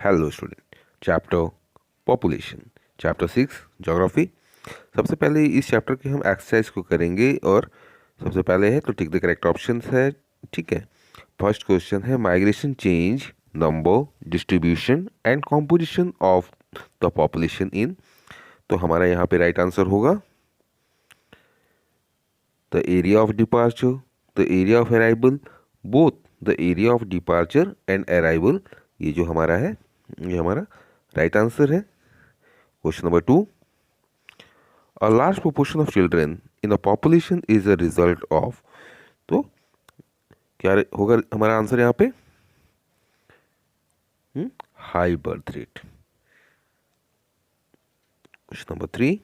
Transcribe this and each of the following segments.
Hello student. Chapter population, chapter 6 geography. सबसे पहले इस चैप्टर के हम एक्सरसाइज को करेंगे और सबसे पहले है तो टिक द करेक्ट ऑप्शंस है। ठीक है। फर्स्ट क्वेश्चन है migration change number distribution and composition of the population in. तो हमारा यहाँ पे राइट आंसर होगा the area of departure, the area of arrival, both the area of departure and arrival. ये जो हमारा है ये हमारा राइट आंसर है। Question number 2, a large proportion of children in a population is a result of। तो क्या होगा हमारा आंसर यहाँ पे? High birth rate. Question number 3,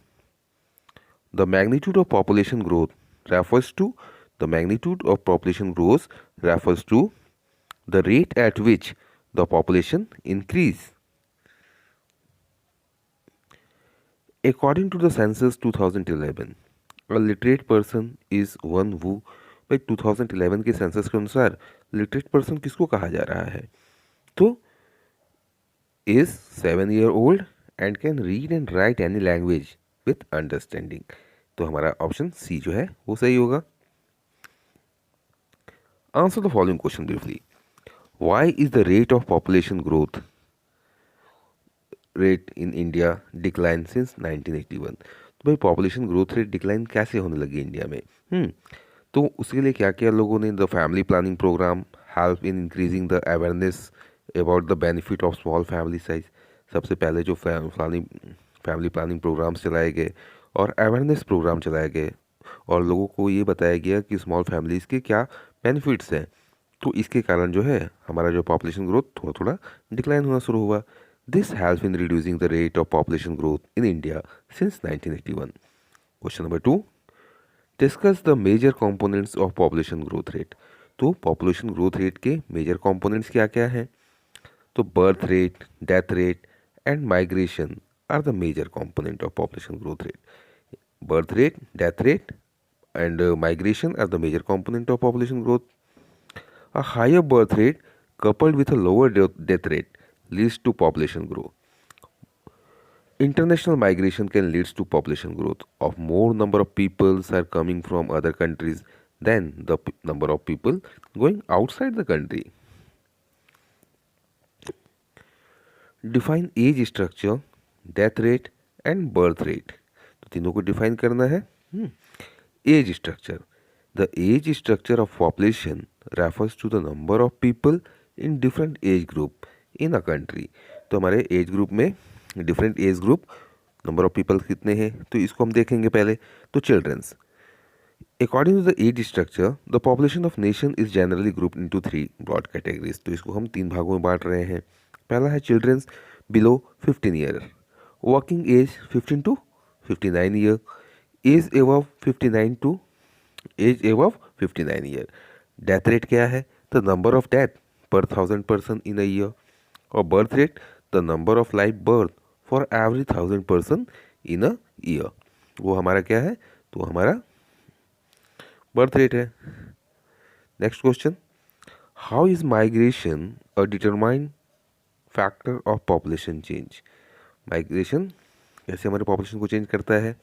the magnitude of population growth refers to the magnitude of population growth refers to the rate at which the population increase। According to the census 2011, a literate person is one who, भाई 2011 के census के अनुसार literate person किसको कहा जा रहा है? तो is 7 year old and can read and right any language with understanding. तो हमारा ऑप्शन सी जो है वो सही होगा। Answer the following question briefly. Why is the rate of population growth rate in India decline since 1981। तो भाई population growth rate decline कैसे होने लगी इंडिया में? तो उसके लिए क्या किया लोगों ने? The family planning programme help in increasing the awareness about the benefit of small family size. सबसे पहले जो फैमिली प्लानिंग प्रोग्राम्स चलाए गए और अवेयरनेस प्रोग्राम चलाए गए और लोगों को ये बताया गया कि स्मॉल फैमिलीज़ के क्या बेनिफिट्स हैं। तो इसके कारण जो है हमारा जो पॉपुलेशन ग्रोथ थोड़ा थोड़ा डिक्लाइन होना शुरू हुआ। This help in reducing the rate of population growth in India since 1981। Question number 2, discuss the major components of population growth rate. तो पॉपुलेशन ग्रोथ रेट के मेजर कंपोनेंट्स क्या क्या हैं? तो birth rate, death rate and migration are the major component of population growth rate. Birth rate, death rate and migration are the major component of population growth. A higher birth rate coupled with a lower death rate leads to population growth. International migration can lead to population growth of more number of people are coming from other countries than the number of people going outside the country. Define age structure, death rate and birth rate। तो तीनों को define करना है। Age structure, the age structure of population refers to the number of people in different age group in a country. तो हमारे age group में different age group number of people कितने हैं तो इसको हम देखेंगे पहले। तो childrens, according to the age structure the population of nation is generally group into 3 broad categories. तो इसको हम 3 भागों में बांट रहे हैं। पहला है childrens below 15 year, working age 15 to 59 year, age above 59 to age above 59 year. Death rate क्या है? The number of death per 1000 person in a year. और birth rate the number of life birth for every 1000 person in a year. वो हमारा क्या है? तो हमारा birth rate है। Next question, how is migration a determined factor of population change. Migration कैसे हमारे पॉपुलेशन को चेंज करता है?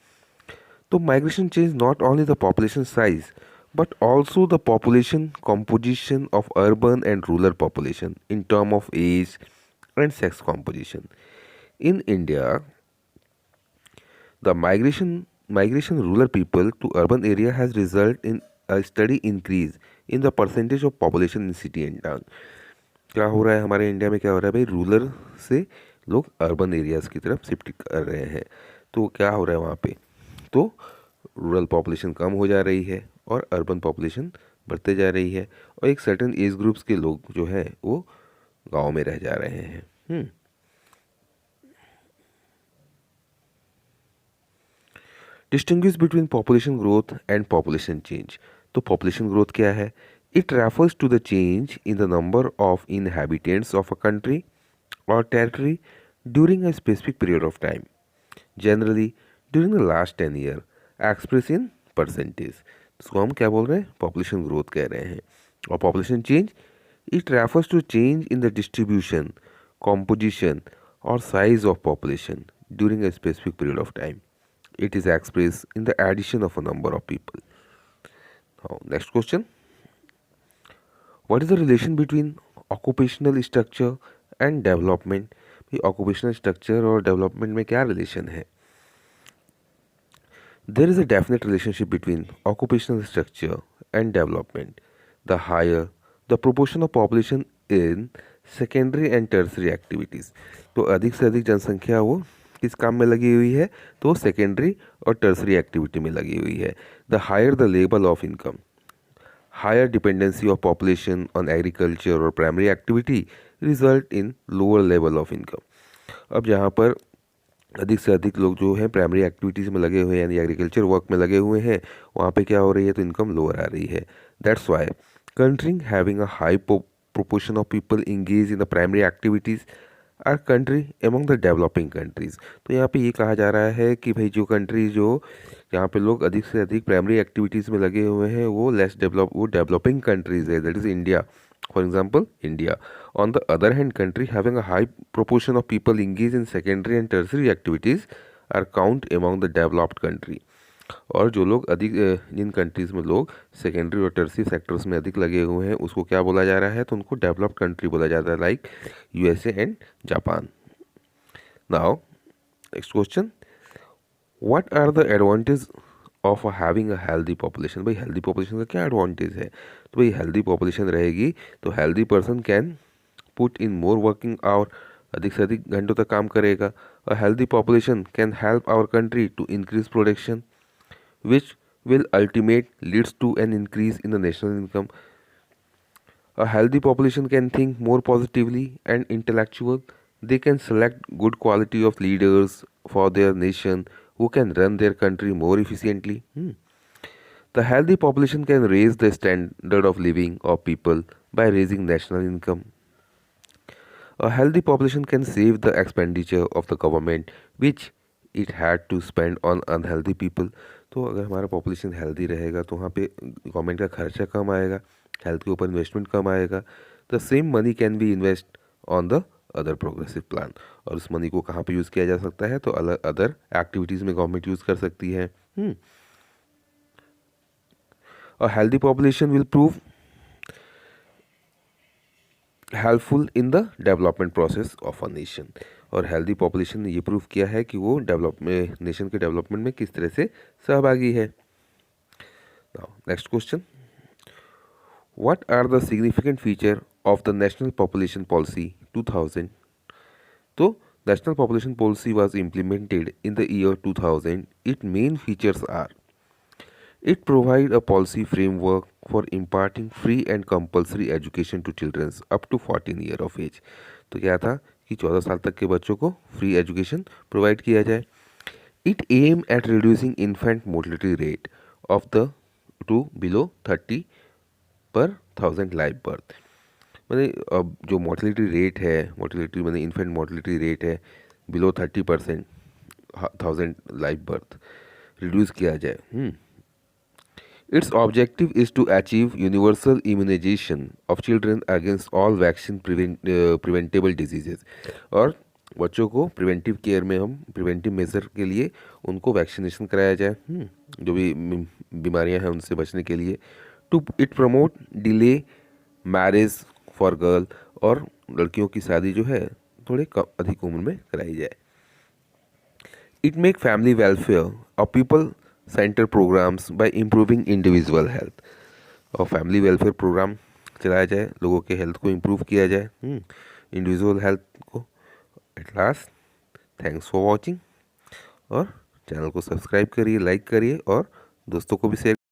तो migration change not only the population size but also the population composition of urban and rural population in term of age and sex composition. In India, the migration rural people to urban area has resulted in a steady increase in the percentage of population in city and town। क्या हो रहा है हमारे India में? क्या हो रहा है भाई? रूरल से लोग अर्बन एरियाज़ की तरफ शिफ्ट कर रहे हैं। तो क्या हो रहा है वहाँ पे? तो रूरल पॉपुलेशन कम हो जा रही है और अर्बन पॉपुलेशन बढ़ते जा रही है और एक सर्टेन एज ग्रुप्स के लोग जो हैं वो गांव में रह जा रहे हैं। Distinguish between population growth and population change. तो पॉपुलेशन ग्रोथ क्या है? It refers to the change in the number of inhabitants of a country और territory during a specific period of time, generally during the last 10 year, express in percentage. इसको हम क्या बोल रहे हैं? पॉपुलेशन ग्रोथ कह रहे हैं। और population change it refers to change in the distribution composition or size of population during a specific period of time. It is expressed in the addition of a number of people. Now, next question. What is the relation between occupational structure and development? ये occupational structure और development में क्या relation है? There is a definite relationship between occupational structure and development. The higher the proportion of population in secondary and tertiary activities, तो अधिक से अधिक जनसंख्या वो किस काम में लगी हुई है, तो सेकेंडरी और टर्सरी एक्टिविटी में लगी हुई है. The higher the level of income, higher dependency of population on agriculture or primary activity result in lower level of income. अब यहाँ पर अधिक से अधिक लोग जो हैं प्राइमरी एक्टिविटीज़ में लगे हुए हैं यानी एग्रीकल्चर वर्क में लगे हुए हैं, वहाँ पे क्या हो रही है, तो इनकम लोअर आ रही है. That's why country having a high proportion of people engaged in the primary activities our country among the developing countries. तो यहाँ पे ये कहा जा रहा है कि भाई जो कंट्री जो यहाँ पे लोग अधिक से अधिक प्राइमरी एक्टिविटीज़ में लगे हुए हैं वो डेवलपिंग कंट्रीज़ है, that is India. For example India. On the other hand country having a high proportion of people engage in secondary and tertiary activities are count among the developed country. और जो लोग अधिक जिन countries में लोग secondary और tertiary sectors में अधिक लगे हुए हैं उसको क्या बोला जा रहा है, तो उनको डेवलप्ड कंट्री बोला जाता है, like USA and Japan. Now next question. What are the advantage of having a healthy population? भाई हेल्दी पॉपुलेशन का क्या एडवांटेज है? तो भाई हेल्दी पॉपुलेशन रहेगी तो healthy person can put in more working hour, अधिक से अधिक घंटों तक काम करेगा. A healthy population can help our country to increase production which will ultimately leads to an increase in the national income. A healthy population can think more positively and intellectual. They can select good quality of leaders for their nation who can run their country more efficiently. The healthy population can raise the standard of living of people by raising national income. A healthy population can save the expenditure of the government which it had to spend on unhealthy people. तो अगर हमारा population healthy रहेगा तो वहाँ पे government का खर्चा कम आएगा, हेल्थ के ऊपर इन्वेस्टमेंट कम आएगा. The same money can be invest on the other progressive plan. और उस मनी को कहाँ पे यूज़ किया जा सकता है, तो अदर एक्टिविटीज़ में गवर्नमेंट यूज़ कर सकती है. अ healthy population will prove helpful in the development process of a nation. और हेल्दी पॉपुलेशन ने ये प्रूव किया है कि वो नेशन के डेवलपमेंट में किस तरह से सहभागी है. Next question. What are the significant feature of the national population policy 2000? तो national population policy was implemented in the year 2000. It main features are It provides a policy framework for imparting free and compulsory education to children up to 14 years of age. तो क्या था कि 14 साल तक के बच्चों को फ्री एजुकेशन प्रोवाइड किया जाए. It aim at reducing infant mortality rate of the to below 30 per 1000 live birth. मैंने अब जो मोर्टलिटी रेट है, मोर्टलिटी मैंने इन्फेंट मोर्टलिटी रेट है बिलो 30% 1000 लाइव बर्थ रिड्यूस किया जाए. Its objective is to achieve universal immunization of children against all vaccine preventable diseases. और बच्चों को प्रिवेंटिव केयर में हम प्रिवेंटिव मेजर के लिए उनको वैक्सीनेशन कराया जाए जो भी बीमारियां हैं उनसे बचने के लिए. To it promote delay marriage for girl, और लड़कियों की शादी जो है थोड़े अधिक उम्र में कराई जाए. इट मेक फैमिली वेलफेयर और people centre programmes by improving individual health. और फैमिली वेलफेयर प्रोग्राम चलाया जाए, लोगों के हेल्थ को इम्प्रूव किया जाए, इंडिविजुअल हेल्थ को. At last thanks for watching. और चैनल को सब्सक्राइब करिए, लाइक करिए और दोस्तों को भी शेयर